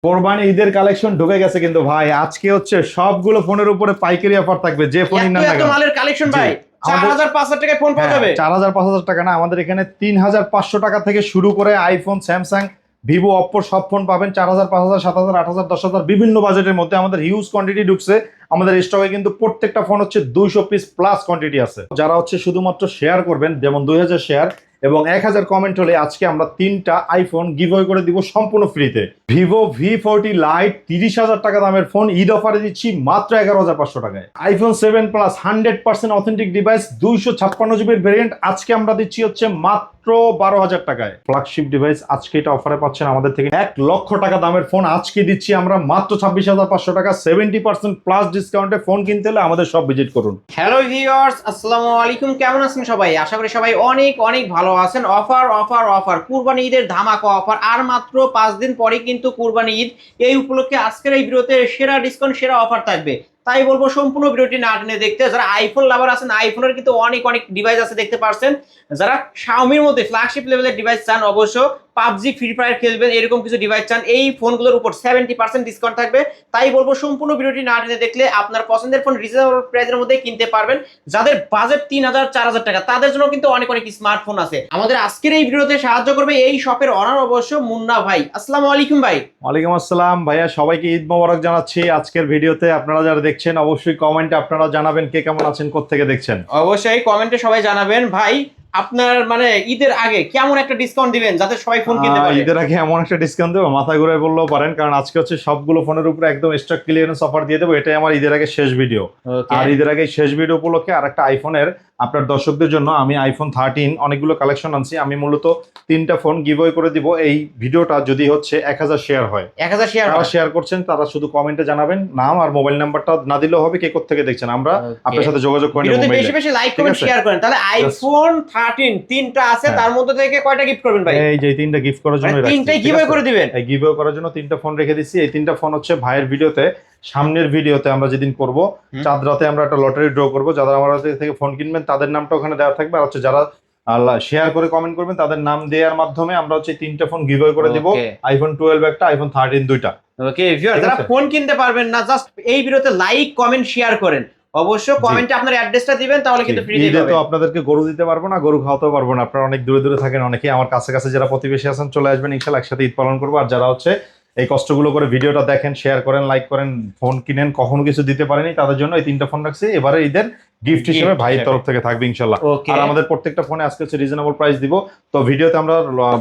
কোরবানি ঈদের কালেকশন ঢুকে গেছে কিন্তু ভাই আজকে হচ্ছে সবগুলো ফোনের উপরে পাইকারি অফার থাকবে যে ফোনই না এত মালের কালেকশন ভাই। আমাদের 4500 টাকায় ফোন পাওয়া যাবে। 4000 5000 টাকা না, আমাদের এখানে 3500 টাকা থেকে শুরু করে আইফোন, স্যামসাং, ভিভো, অপ্পোর সব ফোন পাবেন। 4000 5000 7000 8000 10000 বিভিন্ন বাজেটের মধ্যে আমাদের হিউজ কোয়ান্টিটি ঢুকছে। আমাদের স্টকে কিন্তু প্রত্যেকটা ফোন হচ্ছে 200 পিস প্লাস কোয়ান্টিটি আছে। যারা হচ্ছে শুধুমাত্র শেয়ার করবেন, যেমন 2000 শেয়ার এবং 1000 কমেন্ট হলে আজকে আমরা 3টা আইফোন গিভঅ্যাওয়ে করে দিব সম্পূর্ণ ফ্রিতে। ভিভো V40 লাইট 30,000 টাকা দামের ফোন ঈদ অফারে দিচ্ছি মাত্র 11,500 টাকায়। আইফোন 7 প্লাস 100% অথেন্টিক ডিভাইস 256 জিবির ভেরিয়েন্ট আজকে আমরা দিচ্ছি হচ্ছে মাত্র 12,000 টাকায়। ফ্ল্যাগশিপ ডিভাইস আজকে এটা অফারে পাচ্ছেন আমাদের থেকে। 1 লক্ষ টাকা দামের ফোন আজকে দিচ্ছি আমরা মাত্র 26,500 টাকা। 70% প্লাস ডিসকাউন্টে ফোন কিনতে হলে আমাদের সব ভিজিট করুন। হ্যালো ভিউয়ার্স, আসসালামু আলাইকুম। কেমন আছেন সবাই? আশা করি সবাই অনেক অনেক ভালো আছেন। অফার অফার অফার, কুরবানি ঈদের ধামাকা অফার। আর মাত্র 5 দিন পরে কিন্তু কুরবানি ঈদ। এই উপলক্ষে আজকের এই ভিডিওতে সেরা ডিসকাউন্ট, সেরা অফার থাকবে। তাই বলবো সম্পূর্ণ ভিডিওটি না টেনে দেখতে। যারা আইফোন লাভার আছেন, আইফোনের কিন্তু অনেক অনেক ডিভাইস আছে দেখতে পারছেন। যারা শাওমির মধ্যে ফ্ল্যাগশিপ লেভেলের ডিভাইস চান, অবশ্য পাবজি, ফ্রি ফায়ার খেলবেন এরকম কিছু ডিভাইস চান, এই ফোনগুলোর উপর 70% ডিসকাউন্ট থাকবে। তাই বলবো সম্পূর্ণ ভিডিওটি না টেনে দেখলে আপনার পছন্দের ফোন রিজনেবল প্রাইসের মধ্যে কিনতে পারবেন। যাদের বাজেট 3000 4000 টাকা, তাদের জন্য কিন্তু অনেক অনেক স্মার্টফোন আছে। আমাদের আজকের এই ভিডিওতে সাহায্য করবে এই শপের অনার অবশ্য মুন্না ভাই। আসসালামু আলাইকুম ভাই। ওয়ালাইকুম আসসালাম ভাইয়া, সবাইকে ঈদ মোবারক জানাচ্ছি। আজকের ভিডিওতে আপনারা যারা দেখছেন অবশ্যই কমেন্টে আপনারা জানাবেন কে কেমন আছেন, কোত্থেকে দেখছেন। অবশ্যই কমেন্টে সবাই জানাবেন ভাই আপনার মানে ঈদের আগে কেমন একটা ডিসকাউন্ট দিবেন যাতে সবাই ফোন কিনতে পারে। ঈদের আগে এমন একটা ডিসকাউন্ট দেবো মাথা ঘুরে বললেও পারেন, কারণ আজকে হচ্ছে সবগুলো ফোনের উপরে একদম স্টক ক্লিয়ারেন্স অফার দিয়ে দেবো। এটাই আমার ঈদের আগে শেষ ভিডিও। আর ঈদের আগে শেষ ভিডিও উপলক্ষে আর একটা আইফোনের আপনার দর্শকদের জন্য আমি আইফোন 13 অনেকগুলো কালেকশন আনছি। আমি মূলত 3টা ফোন গিভঅ্যাওয়ে করে দিব। এই ভিডিওটা যদি হচ্ছে 1000 শেয়ার হয়, 1000 শেয়ার যারা শেয়ার করছেন তারা শুধু কমেন্টে জানাবেন নাম আর মোবাইল নাম্বারটা না দিলেও হবে, কে কোত্থেকে দেখছেন, আমরা আপনার সাথে যোগাযোগ করে নেব। ভিডিওতে বেশি বেশি লাইক কমেন্ট শেয়ার করেন। তাহলে আইফোন 13 3টা আছে, তার মধ্যে থেকে কয়টা গিফট করবেন ভাই? এই যে 3টা গিফট করার জন্য 3টাই গিভঅ্যাওয়ে করে দিবেন। এই গিভঅ্যাওয়ে করার জন্য 3টা ফোন রেখে দিচ্ছি। এই 3টা ফোন হচ্ছে ভাইয়ের ভিডিওতে, সামনের ভিডিওতে আমরা যেদিন করব চাঁদ রাতে আমরা একটা লটারি ড্র করব। যারা আমাদের থেকে ফোন কিনবেন তাদের নামটা ওখানে দেওয়া থাকবে, আর হচ্ছে যারা শেয়ার করে কমেন্ট করবেন তাদের নাম দেওয়ার মাধ্যমে আমরা হচ্ছে 3টা ফোন গিভঅ্যাওয়ে করে দিব। আইফোন 12 একটা, আইফোন 13 দুইটা। ওকে ভিউয়ার, যারা ফোন কিনতে পারবেন না, জাস্ট এই ভিডিওতে লাইক কমেন্ট শেয়ার করেন। অবশ্য কমেন্টে আপনার অ্যাড্রেসটা দিবেন, তাহলে কিন্তু ফ্রি দিতে হবে। তো আপনাদেরকে গরু দিতে পারবো না, গরু খাওয়াতেও পারবো না। আপনারা অনেক দূরে দূরে থাকেন, অনেকে আমার কাছে কাছে যারা প্রতিবেশী আছেন চলে আসবেন, ইনশাআল্লাহ একসাথে ঈদ পালন করবো। আর যারা হচ্ছে এই কষ্টগুলো করে ভিডিওটা দেখেন, শেয়ার করেন, লাইক করেন, ফোন কিনেন, কখনো কিছু দিতে পারেনি, তাদের জন্য এই 3টা ফোন রাখছি এবারে ঈদের গিফট হিসেবে ভাইয়ের তরফ থেকে থাকবে ইনশাআল্লাহ। আর আমাদের প্রত্যেকটা ফোনে আজকে হচ্ছে রিজনেবল প্রাইস দিব। তো ভিডিওতে আমরা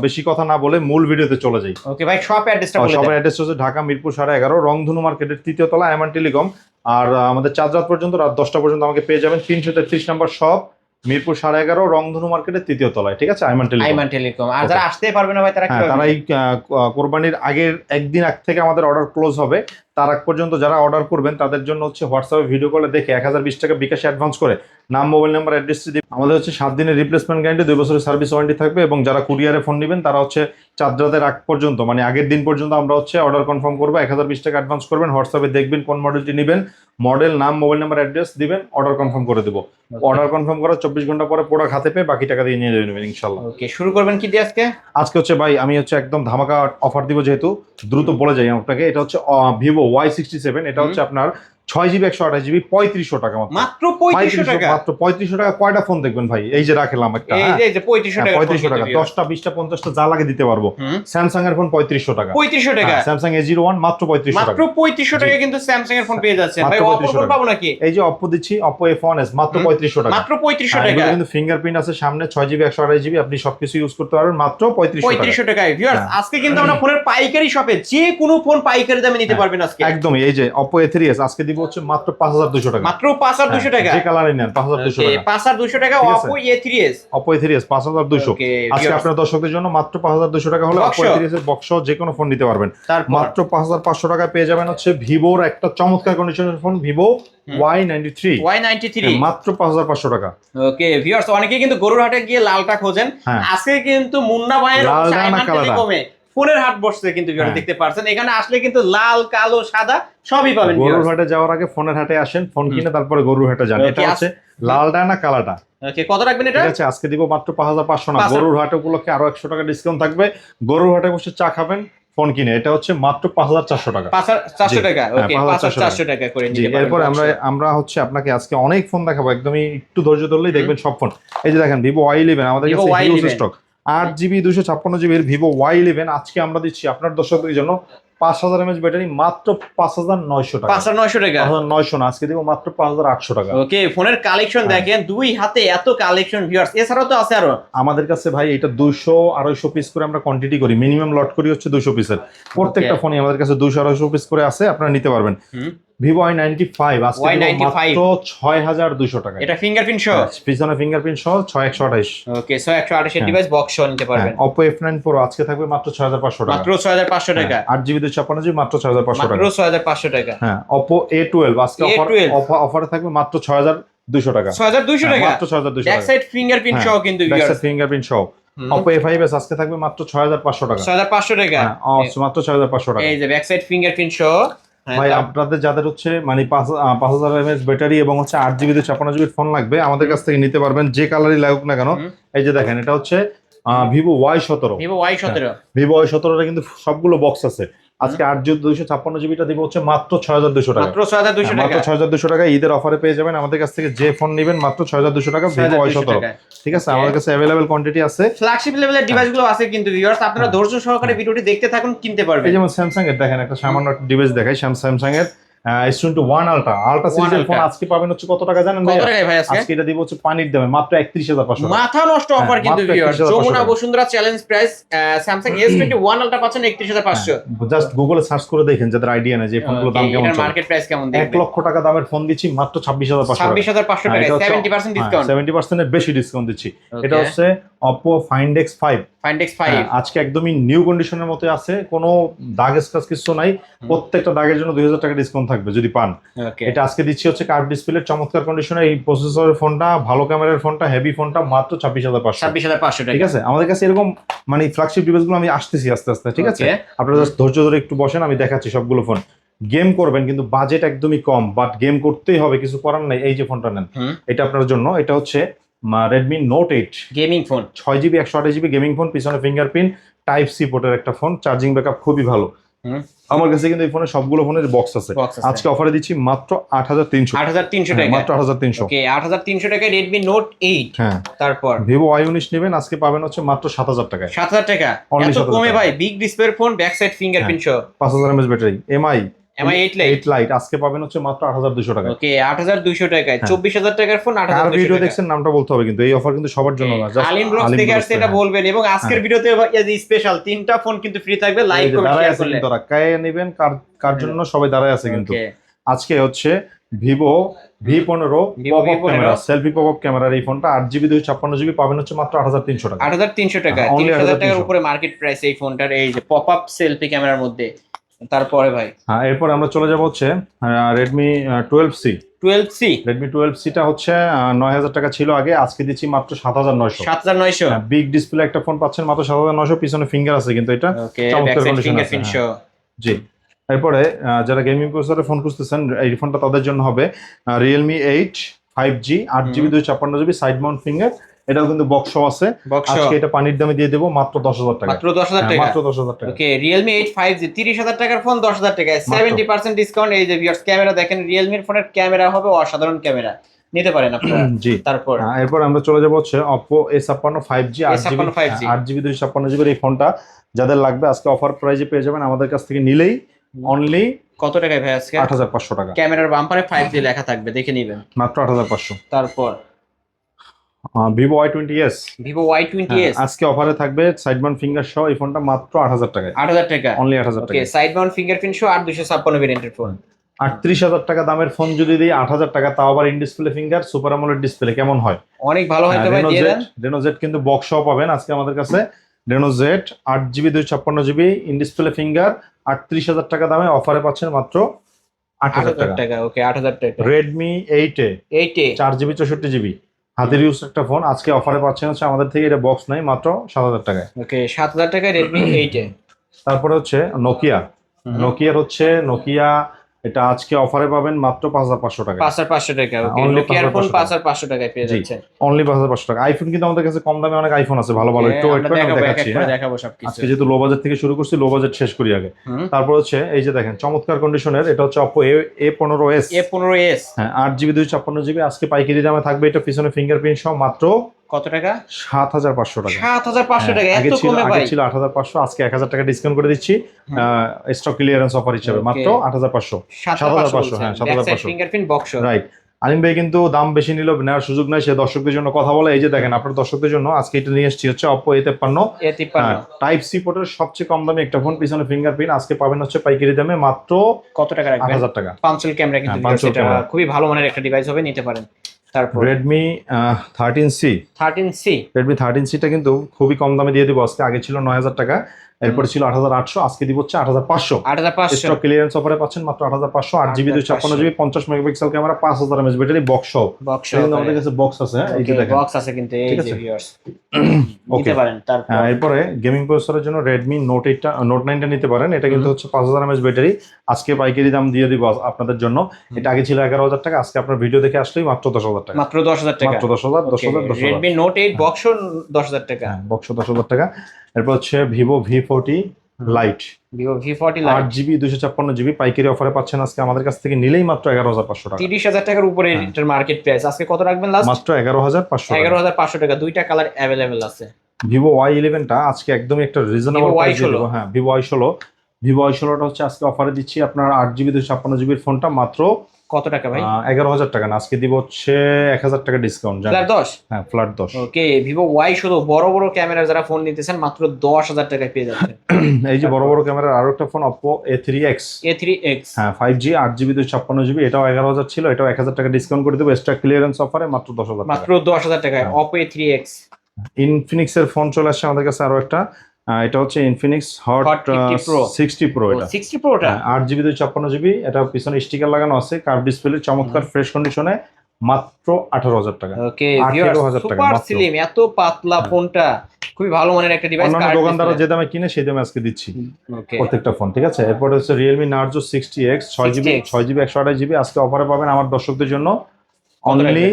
বেশি কথা না বলে মূল ভিডিওতে চলে যাই। ওকে ভাই, শপ অ্যাড্রেসটা বলে দেন। শপের অ্যাড্রেস হচ্ছে ঢাকা মিরপুর 11.5 রংধনু মার্কেটের 3য় তলা, আইমান টেলিকম। আর আমাদের চাঁদ রাত পর্যন্ত, রাত 10টা পর্যন্ত আমাকে পেয়ে যাবেন। 333 নম্বর শপ, মিরপুর 11.5 রংধনু মার্কেটের 3য় তলায়, ঠিক আছে, আইমান টেলিকম। আর যারা আসতে পারবে না ভাই, তারা কিভাবে? তারা এই কোরবানির আগের একদিন আগ থেকে আমাদের অর্ডার ক্লোজ হবে। তার আগ পর্যন্ত যারা অর্ডার করবেন তাদের জন্য হচ্ছে হোয়াটসঅ্যাপে ভিডিও কলে দেখে 1020 টাকা বিকাশে অ্যাডভান্স করে নাম, মোবাইল নাম্বার, অ্যাড্রেসটি দিন। আমাদের হচ্ছে 7 দিনের রিপ্লেসমেন্ট গ্যারান্টি, 2 বছরের সার্ভিস ওয়ারেন্টি থাকবে। এবং যারা কুরিয়ারে ফোন নেবেন তারা হচ্ছে চাঁদ রাতের আগ পর্যন্ত, মানে আগের দিন পর্যন্ত আমরা হচ্ছে অর্ডার কনফার্ম করবো। 1020 টাকা অ্যাডভান্স করবেন, হোয়াটসঅ্যাপে দেখবেন কোন মডেলটি নেবেন, মডেল, নাম, মোবাইল নাম্বার, অ্যাড্রেস দিবেন, অর্ডার কনফার্ম করে দেবো। অর্ডার কনফার্ম করার 24 ঘন্টা পরে প্রোডাক্ট হাতে পেয়ে বাকি টাকা দিয়ে নিয়ে নেবেন ইনশাআল্লাহ। ওকে, শুরু করবেন কি দিয়ে আজকে? আজকে হচ্ছে ভাই আমি হচ্ছে একদম ধামাকা অফার দিব, যেহেতু দ্রুত বলে যাই আপনাকে। এটা হচ্ছে ভিভো Y67, এটা হচ্ছে আপনার 6GB 128GB 3500 টাকা মাত্র 3500 টাকা। মাত্র 3500 টাকা। কয়টা ফোন দেখবেন ভাই? এই যে রাখলাম একটা, এই যে 3500 টাকা, 3500 টাকা 10টা 20টা 50টা যা লাগে দিতে পারবো। স্যামসাং এর ফোন 3500 টাকা, 3500 টাকা। স্যামসাং A01 মাত্র 3500 টাকা, মাত্র 3500 টাকা কিন্তু স্যামসাং এর ফোন পেয়ে যাচ্ছেন ভাই। অপো ফোন পাবো নাকি? এই যে অপো দিচ্ছি, অপো F1s মাত্র 3500 টাকা, মাত্র 3500 টাকা। কিন্তু ফিঙ্গারপ্রিন্ট আছে সামনে, 6GB 128GB, আপনি সবকিছু ইউজ করতে পারবেন মাত্র 3500 টাকায়। ভিউয়ার্স, আজকে কিন্তু আমরা ফোনের পাইকারি শপে যে কোনো ফোন পাইকারি দামে নিতে পারবেন আজকে। একদমই। এই যে অপো A3s আজকে দিব হচ্ছে মাত্র 5200 টাকা, মাত্র 5200 টাকা। যে কালারই নেন 5200 টাকা, 5200 টাকা। Oppo A3s, Oppo A3s 5200। আজকে আপনার দর্শকদের জন্য মাত্র 5200 টাকা হলে অপো A3s এর বক্স যে কোনো ফোন নিতে পারবেন। মাত্র 5500 টাকায় পেয়ে যাবেন হচ্ছে ভিভোর একটা চমৎকার কন্ডিশনের ফোন, ভিভো Y93 মাত্র 5500 টাকা। ওকে ভিউয়ার্স, অনেকে কিন্তু গরুর হাটে গিয়ে লালটা খোঁজেন, আজকে কিন্তু মুন্না ভাইয়ের কমে ফোনের হাট বসছে কিন্তু দেখতে পারছেন। এখানে আসলে কিন্তু লাল, কালো, সাদা সবই পাবেন। গরুর হাটে যাওয়ার আগে ফোনের হাটে আসেন, ফোন কিনে তারপরে গরুর হাটে যান। এটা হচ্ছে লালটা না কালাটা। ওকে, কত রাখবেন এটা? ঠিক আছে, আজকে দিব মাত্র 5500 না। গরুর হাটে উপলক্ষে আরো 100 টাকা ডিসকাউন্ট থাকবে। গরুর হাটে বসে চা খাবেন, ফোন কিনে, এটা হচ্ছে মাত্র 5400 টাকা। 5400 টাকা, ওকে 5400 টাকা করে জি। নিতে পারবেন। এরপর আমরা হচ্ছে আপনাকে আজকে অনেক ফোন দেখাবো, একদমই একটু ধৈর্য ধরলেই দেখবেন সব ফোন। এই যে দেখেন ভিভো Y11 আমাদের Vivo কাছে huge Y11 stock, 8GB 256GB এর ভিভো Y11 আজকে আমরা দিচ্ছি আপনার দর্শকদের জন্য 5000 mAh ব্যাটারি মাত্র 5900 টাকা। 5900 টাকা, 5900 না, আজকে দিব মাত্র 5800 টাকা। ওকে ফোনের কালেকশন দেখেন, দুই হাতে এত কালেকশন ভিউয়ার্স। এছাড়াও তো আছে আরো আমাদের কাছে ভাই এটা 200-250 পিস করে আমরা কোয়ান্টিটি করি, মিনিমাম লট করি হচ্ছে 200 পিসের। প্রত্যেকটা ফোনে আমাদের কাছে 200-250 পিস করে আছে, আপনারা নিতে পারবেন। ভিভো Y95 আজকে দিব মাত্র 6200 টাকা। এটা ফিঙ্গারপ্রিন্ট সহ, পিছনে ফিঙ্গারপ্রিন্ট সহ 6128। ওকে 6128 এর ডিভাইস বক্স সহ নিতে পারবেন। Oppo F9 Pro আজকে থাকবে মাত্র 6500 টাকা, মাত্র 6500 টাকা। 8GB 256GB মাত্র 6500 টাকা, মাত্র 6500 টাকা। হ্যাঁ Oppo A12 আজকে অফারে থাকবে মাত্র 6200 টাকা। 6200 টাকা মাত্র 6200 টাকা। ব্যাক সাইড ফিঙ্গারপ্রিন্ট সহ কিন্তু ব্যাক ভিউয়ার্স, সাইড ফিঙ্গারপ্রিন্ট সহ। Oppo A5s আজকে থাকবে মাত্র 6500 টাকা। 6500 টাকা, মাত্র 6500 টাকা। এই যে ব্যাক সাইড ফিঙ্গারপ্রিন্ট সহ। ভাই আপনাদের যাদের হচ্ছে মানে 5000 mAh ব্যাটারি এবং হচ্ছে 8GB 256GB ফোন লাগবে, আমাদের কাছ থেকে নিতে পারবেন, যে কালারই লাগুক না কেন। এই যে দেখেন এটা হচ্ছে Vivo Y17। Vivo Y17, Vivo Y17 কিন্তু সবগুলো বক্স আছে। আজকে 8GB 256GB টা দিব হচ্ছে মাত্র 6200 টাকা। মাত্র 6200 টাকা, মাত্র 6200 টাকা ঈদের অফারে পেয়ে যাবেন আমাদের কাছ থেকে, যে ফোন নেবেন মাত্র 6200 টাকা ভিভো Y17। ঠিক আছে, আমাদের কাছে अवेलेबल কোয়ান্টিটি আছে, ফ্ল্যাগশিপ লেভেলের ডিভাইসগুলো আছে কিন্তু ভিউয়ার্স, আপনারা ধৈর্য সহকারে ভিডিওটি দেখতে থাকুন, কিনতে পারবেন। এই যেমন স্যামসাং এর দেখেন একটা সামান্য ডিভাইস দেখাই, স্যামসাং এর S21 আলট্রা সিরিজের ফোন আজকে পাবেন হচ্ছে কত টাকা জানেন ভাই? কত টাকায় ভাই আজকে? আজকে এটা দিব হচ্ছে পানির দামে মাত্র 31500 টাকা। মাথা নষ্ট অফার কিন্তু মাত্র viewers, 31,500 Jamuna Bashundhara challenge price Samsung S21 ultra পাচ্ছেন 31500। জাস্ট গুগলে সার্চ করে দেখেন যাদের আইডিয়া নেই যে ফোনগুলোর দাম কেমন চলে। মার্কেট প্রাইস কেমন দেখবেন। 1 লক্ষ টাকা দামের ফোন দিচ্ছি মাত্র 26500 টাকা। 26500 টাকা, 70% ডিসকাউন্ট, 70% এর বেশি ডিসকাউন্ট দিচ্ছি। এটা হচ্ছে Oppo Find X5। Find X5 আজকে একদমই নিউ কন্ডিশনের মতো আছে, কোনো দাগ স্ক্র্যাচ কিছু নাই, প্রত্যেকটা দাগের জন্য 2000 টাকা ডিসকাউন্ট থাকবে যদি পান। এটা আজকে দিচ্ছি হচ্ছে কার্ভ ডিসপ্লে চমৎকার কন্ডিশনে, এই প্রসেসরের ফোনটা, ভালো ক্যামেরার ফোনটা, হেভি ফোনটা মাত্র 26500। 26500 টাকা, ঠিক আছে, আমাদের কাছে এরকম মানে ফ্ল্যাগশিপ ডিভাইসগুলো আমি আসতেছি আস্তে আস্তে। ঠিক আছে, আপনারা জাস্ট ধৈর্য ধরে একটু বসেন, আমি দেখাচ্ছি সবগুলো ফোন। গেম করবেন কিন্তু বাজেট একদমই কম, বাট গেম করতেই হবে, কিছু করার নাই। এই যে ফোনটা নেন, এটা আপনার জন্য। এটা হচ্ছে Redmi Note 8 gaming phone, 6GB 128GB gaming phone, পিছনে ফিঙ্গারপ্রিন্ট, টাইপ সি পোর্টের একটা ফোন, চার্জিং ব্যাকআপ খুবই ভালো। আমার কাছে কিন্তু এই ফোনের সবগুলো ফোনের বক্স আছে। আজকে অফারে দিচ্ছি মাত্র 8300 টাকা, মাত্র 8300। ওকে 8300 টাকায় Redmi Note 8। হ্যাঁ, তারপর Vivo Y19 নেবেন আজকে পাবেন হচ্ছে মাত্র 7000 টাকায়। 7000 টাকা, Only এত 7000 কমে টাকা। ভাই, বিগ ডিসপ্লের ফোন, ব্যাক সাইড ফিঙ্গারপ্রিন্ট সহ, 5000 mAh battery, MI 8 Lite 8 Lite আজকে পাবেন হচ্ছে মাত্র 8200 টাকায়। ওকে 8200 টাকায়, 24000 টাকার ফোন আর 8200 ভিডিও টাকা। দেখছেন নামটা বলতে হবে কিন্তু, এই অফার কিন্তু সবার জন্য না, জাস্ট আলিম ব্লগস থেকে আসছে এটা বলবেন। এবং আজকের ভিডিওতে এই যে স্পেশাল 3টা ফোন কিন্তু ফ্রি থাকবে, লাইক কমেন্ট শেয়ার করলে। তারা কায়ে নেবেন, কার জন্য সবাই দাঁড়ায় আছে কিন্তু। আজকে হচ্ছে Vivo V15 pop up camera, selfie pop up ক্যামেরার এই ফোনটা 8GB 256GB পাবেন হচ্ছে মাত্র 8300 টাকা। 8300 টাকা, 3000 টাকার উপরে মার্কেট প্রাইস এই ফোনটার, এই যে পপআপ সেলফি ক্যামেরার মধ্যে। তারপরে ভাই হ্যাঁ, এরপর আমরা চলে যাব হচ্ছে Redmi 12C। 12C, Redmi 12C টা হচ্ছে 9000 টাকা ছিল আগে, আজকে দিচ্ছি মাত্র 7900। 7900, বিগ ডিসপ্লে একটা ফোন পাচ্ছেন মাত্র 7900, পিছনে ফিঙ্গার আছে কিন্তু এটা ওকে ব্যাক চমৎকার সাইড কন্ডিশন আছে। ফিঙ্গারপ্রিন্ট সহ। জি, এরপরে যারা গেমিং প্রসেসরে ফোন খুঁজতেছেন এই ফোনটা তাদের জন্য হবে Realme 8 5G 8GB 256GB side Mount finger, এটাও কিন্তু বক্স আছে। আজকে এটা পানির দামে দিয়ে দেবো মাত্র 10000 টাকা, মাত্র 10000 টাকা, মাত্র 10000 টাকা। ওকে Realme 8 5G 30000 টাকার ফোন 10000 টাকায়, 70% ডিসকাউন্ট। এই যে ভিউয়ার্স ক্যামেরা দেখেন, Realme এর ফোনের ক্যামেরা হবে অসাধারণ ক্যামেরা, নিতে পারেন আপনারা। জি, তারপর এরপর আমরা চলে যাব হচ্ছে Oppo A56 5G 8GB 256GB এই ফোনটা যাদের লাগবে আজকে অফার প্রাইসে পেয়ে যাবেন আমাদের কাছ থেকে নিলেই অনলি কত টাকায় ভাই আজকে? 8500 টাকা। ক্যামেরার বাম্পারে 5G লেখা থাকবে, দেখে নেবেন মাত্র 8500। তারপর Vivo Y20s, Vivo Y20s আজকে অফারে থাকবে সাইড মাউন্ট ফিঙ্গার সহ এই ফোনটা মাত্র 8000 টাকায়। 8000 টাকা, অনলি 8000 টাকা। ওকে সাইড মাউন্ট ফিঙ্গারপ্রিন্ট সহ 8256 ভেরিয়েন্টের ফোন। 38000 টাকা দামের ফোন যদি দিই 8000 টাকা, তাও আবার in display finger super AMOLED display, কেমন হয়? অনেক ভালো হয় তো ভাই, দিয়ে দেন। Reno Z কিন্তু বক্স সহ পাবেন আজকে আমাদের কাছে। Reno Z 8GB 256GB in display finger 38000 টাকা দামে অফারে পাচ্ছেন মাত্র 8000 টাকা, ওকে 8000 টাকা। Redmi 8A 4GB 64GB হাতের ইউজ একটা ফোন আজকে অফারে পাচ্ছেন হচ্ছে আমাদের থেকে, এটা বক্স নাই, মাত্র 7000 টাকায়। ওকে 7000 টাকায় Redmi 8A। তারপরে হচ্ছে নোকিয়ার হচ্ছে নোকিয়া এটা আজকে অফারে পাবেন মাত্র 5500 টাকা। 5500 টাকা। ওকে, Only নোকিয়ার ফোন 5500 5500 টাকায় পেয়ে জি, যাচ্ছেন। অনলি 5500 টাকা। আইফোন কিন্তু আমাদের কাছে কম দামে অনেক আইফোন আছে ভালো ভালো, একটু ওয়েট আমরা করেন আমি দেখাবো, এক দেখাচ্ছি। এক করে হ্যাঁ, দেখাবো সবকিছু। আজকে যেহেতু লো বাজেট থেকে শুরু করছি, লো বাজেট শেষ করি আগে। তারপর হচ্ছে এই যে দেখেন চমৎকার কন্ডিশনের, এটা হচ্ছে Oppo A15s। A15s হ্যাঁ, 8GB 256GB আজকে পাইকারি দামে থাকবে। এটা পিছনে ফিঙ্গারপ্রিন্ট সহ মাত্র কত টাকা? 7500 টাকা। 7500 টাকা, আগে এত ছিল কমে ভাই? 8500, আজকে 1000 টাকা ডিসকাউন্ট করে দিচ্ছি স্টক ক্লিয়ারেন্স অফার হিসেবে, মাত্র 8500। 7500, হ্যাঁ 7500 ফিঙ্গারপ্রিন্ট বক্স। রাইট। আলিম ভাই কিন্তু দাম বেশি নিল, নেওয়ার সুযোগ নাই, সে দর্শকদের জন্য কথা বলে। এই যে দেখেন আপনার দর্শকদের জন্য আজকে এটা নিয়ে এসেছি হচ্ছে Oppo A53 টাইপ সি পোর্টের সবচেয়ে কম দামে একটা ফোন, পিছনে ফিঙ্গারপ্রিন্ট আজকে পাবেন হচ্ছে পাইকারি দামে মাত্র কত টাকা রাখবেন? 8000 টাকা। পাঁচল ক্যামেরা কিন্তু এটা খুবই ভালো মানের একটা ডিভাইস হবে, নিতে পারেন। তারপর Redmi 13C। 13C, Redmi 13C টা কিন্তু খুবই কম দামে দিয়ে দিব আজকে। আগে ছিল 9000 টাকা, এরপর ছিল 8800, আজকে দিব হচ্ছে 8500। 8500 স্টক ক্লিয়ারেন্স অফারে পাচ্ছেন মাত্র 8500। 8GB 256GB 50 megapixel camera, 5000 mAh battery, box সহ। কিন্তু আমাদের কাছে বক্স আছে, এই যে দেখেন বক্স আছে কিন্তু এই যে ভিউয়ার্স নিতে পারেন। তারপর এরপরে গেমিং প্রসেসরের জন্য Redmi Note 9 টা নিতে পারেন। এটা কিন্তু হচ্ছে 5000 mAh ব্যাটারি, আজকে পাইকারি দাম দিয়ে দিব আপনাদের জন্য। এটা আগে ছিল 11000 টাকা, আজকে আপনার ভিডিও দেখে আসলেই মাত্র 10000 টাকা। মাত্র 10000 টাকা, মাত্র 10000। Redmi Note 8 বক্স 10000 টাকা, বক্স 10000 টাকা। এরপর হচ্ছে Vivo V40 Lite। Vivo V40 Lite 8GB 256GB পাইকারি অফারে পাচ্ছেন আজকে আমাদের কাছ থেকে নিলেই মাত্র 11500 টাকা। 30000 টাকার উপরে এটার মার্কেট প্রাইস। আজকে কত রাখবেন লাস্ট? মাত্র 11500 টাকা। 11500 টাকা। দুইটা কালার अवेलेबल আছে। Vivo Y11 টা আজকে একদমই একটা রিজনেবল প্রাইসে দেব। হ্যাঁ, Vivo Y16 টা হচ্ছে আজকে অফারে দিচ্ছি আপনার 8GB 256GB এর ফোনটা মাত্র কত টাকা ভাই? 11000 টাকা না, আজকে দিব হচ্ছে 1000 টাকা ডিসকাউন্ট। ফ্ল্যাট 10? হ্যাঁ, ফ্ল্যাট 10। ওকে, Vivo Y16 বড় বড় ক্যামেরার যারা ফোন নিতেছেন মাত্র 10000 টাকায় পেয়ে যাচ্ছেন। এই যে বড় বড় ক্যামেরার আরো একটা ফোন Oppo A3X। হ্যাঁ, 5G 8GB 256GB, এটাও 11000 ছিল, এটাও 1000 টাকা ডিসকাউন্ট করে দেব স্টক ক্লিয়ারেন্স অফারে মাত্র 10000 টাকা। মাত্র 10000 টাকায় Oppo A3X। ইনফিনিক্স এর ফোন চলে আসছে আমাদের কাছে আরো একটা, এটা হচ্ছে ইনফিনিক্স হট 60 প্রো। এটা 60 প্রোটা 8GB 256GB, এটা পিছনে স্টিকার লাগানো আছে, কার্ভ ডিসপ্লে, চমৎকার ফ্রেশ কন্ডিশনে, মাত্র 18000 টাকা। ওকে, 18000 টাকা সুপার মাত্র। স্লিম, এত পাতলা ফোনটা খুবই ভালো মানের একটা ডিভাইস। অন্যান্য দোকানদাররা যে দামে কিনে সেই দামে আজকে দিচ্ছি ওকে, প্রত্যেকটা ফোন, ঠিক আছে। এরপর হচ্ছে Realme Narzo 60X 6GB 128GB আজকে অফারে পাবেন আমার দর্শকদের জন্য অনলি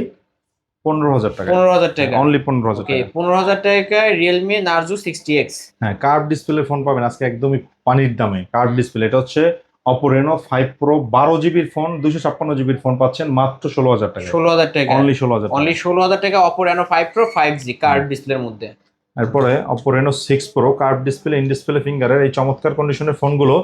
15000 টাকা। 15000 টাকা, অনলি 15000 ওকে, টাকা। 15000 টাকায় Realme Narzo 60X। হ্যাঁ, কার্ভ ডিসপ্লে ফোন পাবেন আজকে একদমই পানির দামে। কার্ভ ডিসপ্লে, এটা হচ্ছে Oppo Reno 5 Pro 12GB এর ফোন, 256GB এর ফোন পাচ্ছেন মাত্র 16000 টাকা। 16000 টাকা, অনলি 16000 অনলি 16000 টাকা Oppo Reno 5 Pro 5G curve ডিসপ্লের মধ্যে। এরপরে Oppo Reno 6 Pro curve display, in display ফিঙ্গারের এই চমৎকার কন্ডিশনের ফোনগুলো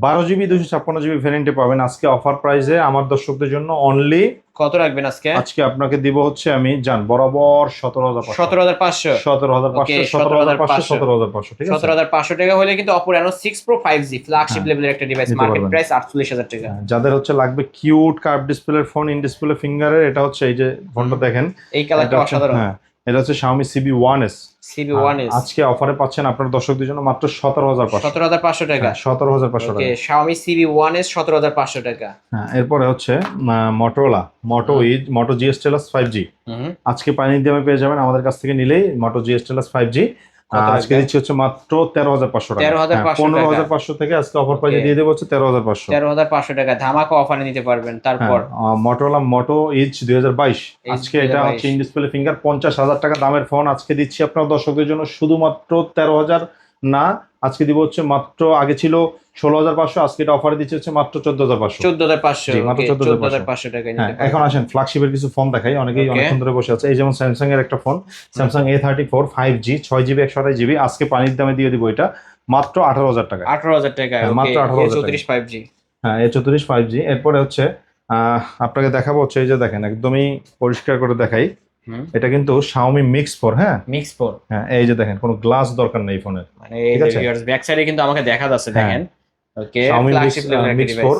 12GB 256GB ভ্যারিয়েন্টে পাবেন আজকে অফার প্রাইসে আমার দর্শকদের জন্য অনলি। কত রাখবেন আজকে? আজকে আপনাকে দিব হচ্ছে আমি জান বরাবর 17500। 17500 17500 17500 17500, ঠিক আছে। 17500 টাকা হলে কিন্তু Oppo Reno 6 Pro 5G flagship লেভেলের একটা ডিভাইস, নিতে মার্কেট পারবেন। প্রাইস 48000 টাকা। যাদের হচ্ছে লাগবে কিউট কার্ভ ডিসপ্লের ফোন, ইন ডিসপ্লে ফিঙ্গারের, এটা হচ্ছে এই যে ফোনটা দেখেন, এই কালারটা অসাধারণ। হ্যাঁ, এটা হচ্ছে Xiaomi CB1S। CB1S আজকে অফারে পাচ্ছেন আপনার দর্শকদের জন্য মাত্র 17500। 17500 টাকা, 17500 ওকে, টাকা। Xiaomi CB1S 17500 টাকা। হ্যাঁ, এরপরে হচ্ছে Motorola Moto G Stylus 5G আজকে পানির দামে পেয়ে যাবেন আমাদের কাছ থেকে নিলেই। Moto G Stylus 5G আজকে দিচ্ছি হচ্ছে মাত্র 13500 টাকা। 15500 থেকে আজকে অফার প্রাইসে দিয়ে দেবো হচ্ছে 13500। 13500 টাকা ধামাকা অফারে নিতে পারবেন। তারপর Motorola Moto Edge 2022 আজকে এটা হচ্ছে ইন ডিসপ্লে ফিঙ্গার, 50000 টাকা দামের ফোন আজকে দিচ্ছি আপনার দর্শকদের জন্য শুধুমাত্র 13000 না, আজকে দিব হচ্ছে মাত্র, আগে ছিল 16500, আজকে এটা অফারে দিচ্ছি হচ্ছে মাত্র 14500। 14500, মাত্র 14500 টাকা নিতে পারবেন। এখন আসেন ফ্ল্যাগশিপের কিছু ফোন দেখাই, অনেকেই অনেকক্ষণ ধরে বসে আছে। এই যেমন স্যামসাং এর একটা phone, Samsung A34 5G 6GB 128GB আজকে পানির দামে দিয়ে দিব এটা মাত্র 18000 টাকা। 18000 টাকা, মাত্র 18000 টাকা। A34 5G। হ্যাঁ, A34 5G। এরপরে হচ্ছে আপনাকে দেখাবো হচ্ছে এই যে দেখেন, একদমই পরিষ্কার করে দেখাই, এটা কিন্তু Xiaomi Mix 4। হ্যাঁ, Mix 4। হ্যাঁ, এই যে দেখেন কোনো গ্লাস দরকার নেই ফোনের, মানে এই যে ভিউয়ার্স ব্যাক সাইডে কিন্তু আমাকে দেখা যাচ্ছে, দেখেন। ওকে, Xiaomi ফ্ল্যাগশিপ লেভেলের Mix 4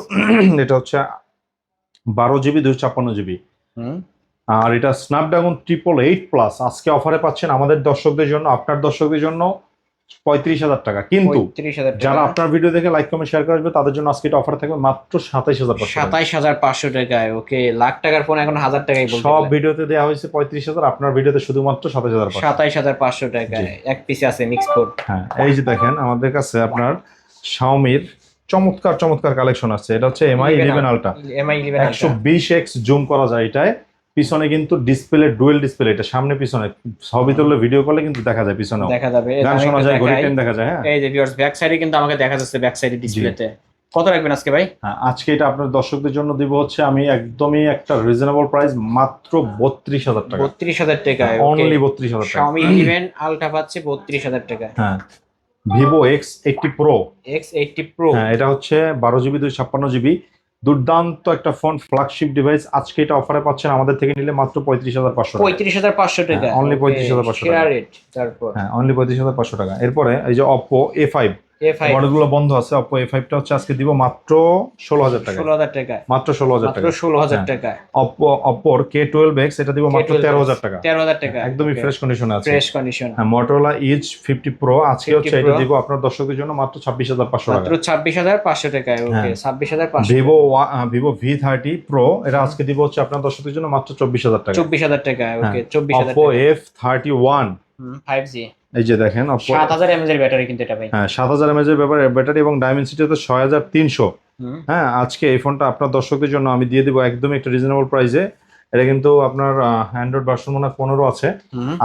এটা হচ্ছে 12GB 256GB। আর এটা Snapdragon 888 Plus আজকে অফারে পাচ্ছেন আমাদের দর্শকদের জন্য, আপনার দর্শকদের জন্য 35000 টাকা। কিন্তু 35000 টাকা, যারা আপনার ভিডিও দেখে লাইক কমেন্ট শেয়ার করে আসবে তাদের জন্য আজকে এটা অফার থাকবে মাত্র 27500। 27500 টাকায়। ওকে, লাখ টাকার ফোন এখন 1000 টাকাই বলতে সব ভিডিওতে দেওয়া হয়েছে 35000, আপনার ভিডিওতে শুধুমাত্র 27500। 27500 টাকায় এক পিসে আছে Mix 4। হ্যাঁ, এই যে দেখেন আমাদের কাছে আপনার Xiaomi চমৎকার চমৎকার কালেকশন আসছে। এটা হচ্ছে MI 11 ultra, MI 11 ultra 120x zoom করা যায় এটায়। পিছনে কিন্তু ডিসপ্লে ডুয়েল ডিসপ্লে, এটা সামনে পিছনে ছবি তুললে ভিডিও করলে কিন্তু দেখা যায়, পিছনেও দেখা যাবে, গান শোনা যায়, ঘড়ি টাইম দেখা যায়। হ্যাঁ, এই যে ভিউয়ার্স ব্যাক সাইডে কিন্তু আমাকে দেখা যাচ্ছে, ব্যাক সাইডে ডিসপ্লেতে। কত রাখবেন আজকে ভাই? হ্যাঁ, আজকে এটা আপনার দর্শকদের জন্য দিব হচ্ছে আমি একদমই একটা রিজনেবল প্রাইস, মাত্র 32,000 টাকা। 32,000 টাকায় অনলি 32,000 টাকা। Xiaomi 11 আলট্রা পাচ্ছে 32,000 টাকায়। হ্যাঁ, Vivo X80 Pro, X80 Pro, হ্যাঁ এটা হচ্ছে 12GB 256GB, দুর্দান্ত একটা ফোন, ফ্ল্যাগশিপ ডিভাইস। আজকে এটা অফারে পাচ্ছেন আমাদের থেকে নিলে মাত্র 35,500 টাকা। 35,500 টাকা, অনলি 35,500 টাকা। রেট। তারপর হ্যাঁ, অনলি 35,500 টাকা। এরপরে এই যে Oppo A5, A5 মডেলগুলো বন্ধ আছে। Oppo A5 টা হচ্ছে আজকে দিব মাত্র 16,000 টাকা। 16,000 টাকায়, মাত্র 16,000 মাত্র টাকা। 16,000 টাকায়। Oppo K12X এটা দিব মাত্র 13,000 টাকা। 13,000 টাকা, একদমই ফ্রেশ কন্ডিশনে আছে। Fresh condition. হ্যাঁ, Motorola Edge 50 Pro আজকে হচ্ছে এটা দিব আপনার দর্শকদের জন্য মাত্র 26,500 টাকা। মাত্র 26,500 টাকায়। ওকে, 26,500। Vivo V30 Pro এটা আজকে দিব হচ্ছে আপনার দর্শকদের জন্য মাত্র 24,000 টাকা। 24,000 টাকায়। ওকে, 24,000 Oppo টাকা। F31, 5G, এই যে দেখেন Oppo 7000 mAh এর ব্যাটারি কিন্তু এটা ভাই। হ্যাঁ, 7000 mAh এর ব্যাটারি এবং ডায়মেনসিটিতে 6300। হ্যাঁ, আজকে এই ফোনটা আপনার দর্শকদের জন্য আমি দিয়ে দিব একদমই একটা রিজনেবল প্রাইসে। এটা কিন্তু আপনার অ্যান্ড্রয়েড ভার্সন মনে হয় 15 আছে।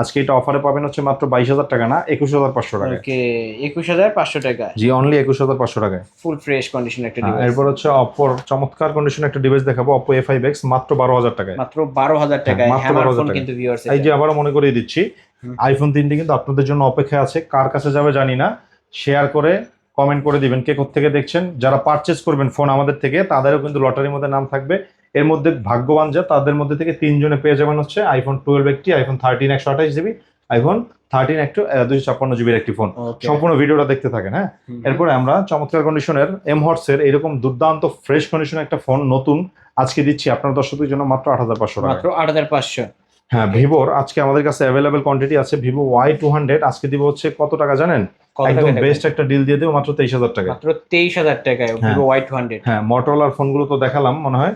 আজকে এটা অফারে পাবেন হচ্ছে মাত্র 22,000 টাকা না, 21,500 টাকা। ওকে, 21,500 টাকা। জি, অনলি 21,500 টাকায়। ফুল ফ্রেশ কন্ডিশন একটা ডিভাইস। এরপর হচ্ছে Oppo চমৎকার কন্ডিশন একটা ডিভাইস দেখাবো, Oppo A5X মাত্র 12,000 টাকায়। মাত্র 12,000 টাকায়। মাত্র হ্যামার 12,000 ফোন টাকা। কিন্তু ভিউয়ার্স। এই যে আবারও মনে করিয়ে দিচ্ছি, আইফোন 3টি কিন্তু আপনাদের জন্য অপেক্ষায় আছে। কার কাছে যাবে জানি না, শেয়ার করে কমেন্ট করে দিবেন কে কোত্থেকে দেখছেন। যারা পারচেজ করবেন ফোন আমাদের থেকে, তাদেরও কিন্তু লটারির মধ্যে নাম থাকবে। এর মধ্যে ভাগ্যবান যা, তাদের মধ্যে থেকে 3 জনে পেয়ে যাবেন হচ্ছে আইফোন 12 একটি, আইফোন 13 128GB, আইফোন 13 একটু 256GB একটি ফোন। সম্পূর্ণ ভিডিওটা দেখতে থাকেন। হ্যাঁ, এরপরে আমরা চমৎকার কন্ডিশনের M-Horse এর এরকম দুর্দান্ত ফ্রেশ কন্ডিশনের একটা ফোন নতুন আজকে দিচ্ছি আপনার দর্শকদের জন্য মাত্র 8,500 টাকা। মাত্র 8,500। হ্যাঁ, ভিভোর আজকে আমাদের কাছে অ্যাভেলেবেল কোয়ান্টিটি আছে। ভিভো Y200 আজকে দিব হচ্ছে কত টাকা জানেন? একদম বেস্ট একটা ডিল দিয়ে দেবো মাত্র 23,000 টাকা। মাত্র 23,000 টাকায় ভিভো Y200। হ্যাঁ, Motorola ফোনগুলো তো দেখালাম মনে হয়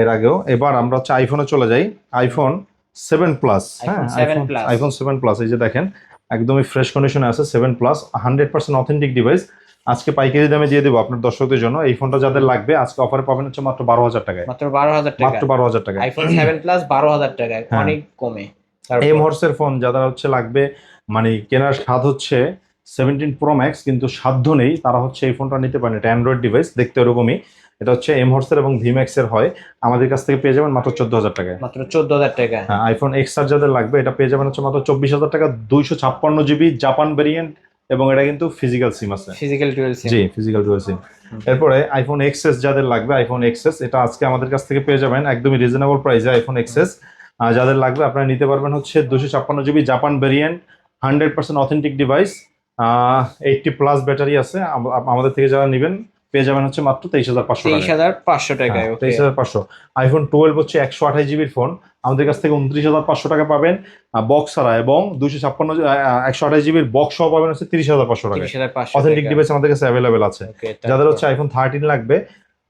এর আগেও। এবার আমরা হচ্ছে আইফোনে চলে যাই, আইফোন 7 প্লাস। হ্যাঁ, আইফোন 7 প্লাস এই যে দেখেন একদমই ফ্রেশ কন্ডিশনে আছে। 7 প্লাস 100% অথেন্টিক ডিভাইস। আজকে পাইকারি দামে দিয়ে দেবো আপনার দর্শকদের জন্য। এই ফোনটা যাদের লাগবে আজকে অফারে পাবেন হচ্ছে মাত্র 12,000 টাকায়। মাত্র 12,000 টাকা। মাত্র 12,000 টাকা। আইফোন 7 প্লাস 12,000 টাকায়, অনেক কমে। M-Horse এর ফোন যারা হচ্ছে লাগবে, মানে কেনার স্বাদ হচ্ছে 17 Pro Max কিন্তু সাধ্য নেই, তারা হচ্ছে এই ফোনটা নিতে পারেন। এটা অ্যান্ড্রয়েড ডিভাইস, দেখতে এরকমই। এটা হচ্ছে M-Horse এর এবং VMAX এর হয়। আমাদের কাছ থেকে পেয়ে যাবেন মাত্র 14,000 টাকায়। মাত্র 14,000 টাকা। হ্যাঁ, আইফোন XR যাদের লাগবে এটা পেয়ে যাবেন হচ্ছে মাত্র 24,000 টাকা, 256GB জাপান ভেরিয়েন্ট, এবং এটা কিন্তু ফিজিক্যাল সিম আছে। Physical dual SIM. জি, ফিজিক্যাল ডুয়াল সিম। এরপরে আইফোন XS যাদের লাগবে, আইফোন XS এটা আজকে আমাদের কাছ থেকে পেয়ে যাবেন একদমই রিজনেবল প্রাইসে। আইফোন XS যাদের লাগবে আপনারা নিতে পারবেন হচ্ছে 256GB Japan variant, 100% authentic device, 80 plus battery আছে। আমাদের থেকে যারা নেবেন পেয়ে যাবেন হচ্ছে মাত্র 23,500 টাকা। 23,500 টাকায়। 23,500। আইফোন 12 হচ্ছে 128GB ফোন, আমাদের কাছ থেকে 29,500 টাকা পাবেন বক্স ছাড়া, এবং 128GB বক্স সহ পাবেন হচ্ছে 30,500 টাকা। অথেন্টিক ডিভাইস আমাদের কাছে অ্যাভেলেবেল আছে। যাদের হচ্ছে আইফোন 13 লাগবে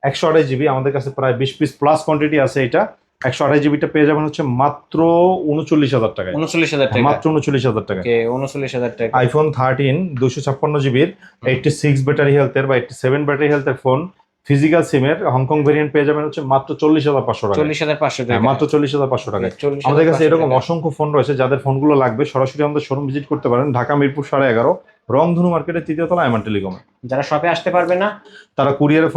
128GB, আমাদের কাছে প্রায় 20 পিস প্লাস কোয়ান্টিটি আছে। এটা 128GBটা পেয়ে যাবেন হচ্ছে মাত্র 39,000 টাকায়। 39,000 টাকা। মাত্র 39,000 টাকা। ওকে, 39,000 টাকা। আইফোন 13 256GBর 86 ব্যাটারি হেলথের বা 87 ব্যাটারি হেলথের ফোন, ফিজিক্যাল সিমের হংকং ভেরিয়েন্ট পেয়ে যাবেন হচ্ছে মাত্র 40,500 টাকা। 40,500 টাকা। মাত্র 40,500 টাকায়। আমাদের কাছে এরকম অসংখ্য ফোন রয়েছে। যাদের ফোনগুলো লাগবে সরাসরি আমাদের শোরুম ভিজিট করতে পারেন, ঢাকা মিরপুর 11.5 রংধনু মার্কেটের 3য় তলা আইমান টেলিকমে। যারা শপে আসতে পারবে না তারা কুরিয়ারে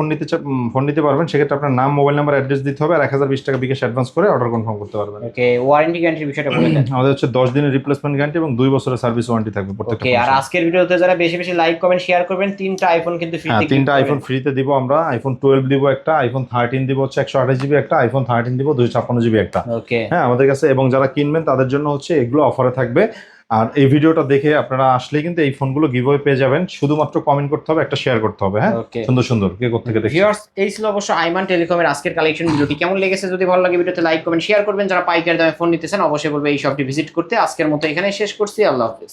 ফোন নিতে পারবেন। সেক্ষেত্রে আপনার নাম, মোবাইল নাম্বার, অ্যাড্রেস দিতে হবে, আর 1020 টাকা বিকাশ অ্যাডভান্স করে অর্ডার কনফার্ম করতে পারবেন। ওকে, ওয়ারেন্টি গ্যারান্টির বিষয়টা বলে দেন। আমাদের হচ্ছে 10 দিনের রিপ্লেসমেন্ট গ্যারান্টি এবং 2 বছরের সার্ভিস ওয়ারেন্টি থাকবে প্রত্যেকটা। ওকে, আর আজকের ভিডিওতে যারা বেশি বেশি লাইক কমেন্ট শেয়ার করবেন, 3টা আইফোন কিন্তু ফ্রিতে। 3টা আইফোন ফ্রিতে দিব আমরা। আইফোন 12 দিব একটা, আইফোন 13 দিব হচ্ছে 128GB একটা, আইফোন 13 দিব 256GB একটা। ওকে, হ্যাঁ, আমাদের কাছে, এবং যারা কিনবেন তাদের জন্য হচ্ছে এগুলো অফারে থাকবে। আর এই ভিডিওটা দেখে আপনারা আসলেই কিন্তু এই ফোনগুলো গিভঅ্যাওয়ে পেয়ে যাবেন। শুধুমাত্র কমেন্ট করতে হবে, একটা শেয়ার করতে হবে। হ্যাঁ, সুন্দর সুন্দর কে কোত্থেকে দেখছেন। ভিউয়ার্স, এই ছিল অবশ্য আইমান টেলিকমের আজকের কালেকশন। ভিডিওটি কেমন লেগেছে যদি ভালো লাগে ভিডিওতে লাইক কমেন্ট শেয়ার করবেন। যারা পাইকারি দামে ফোন নিতেছেন অবশ্যই বলবো এই শপটি ভিজিট করতে। আজকের মতো এখানে শেষ করছি। আল্লাহ হাফেজ।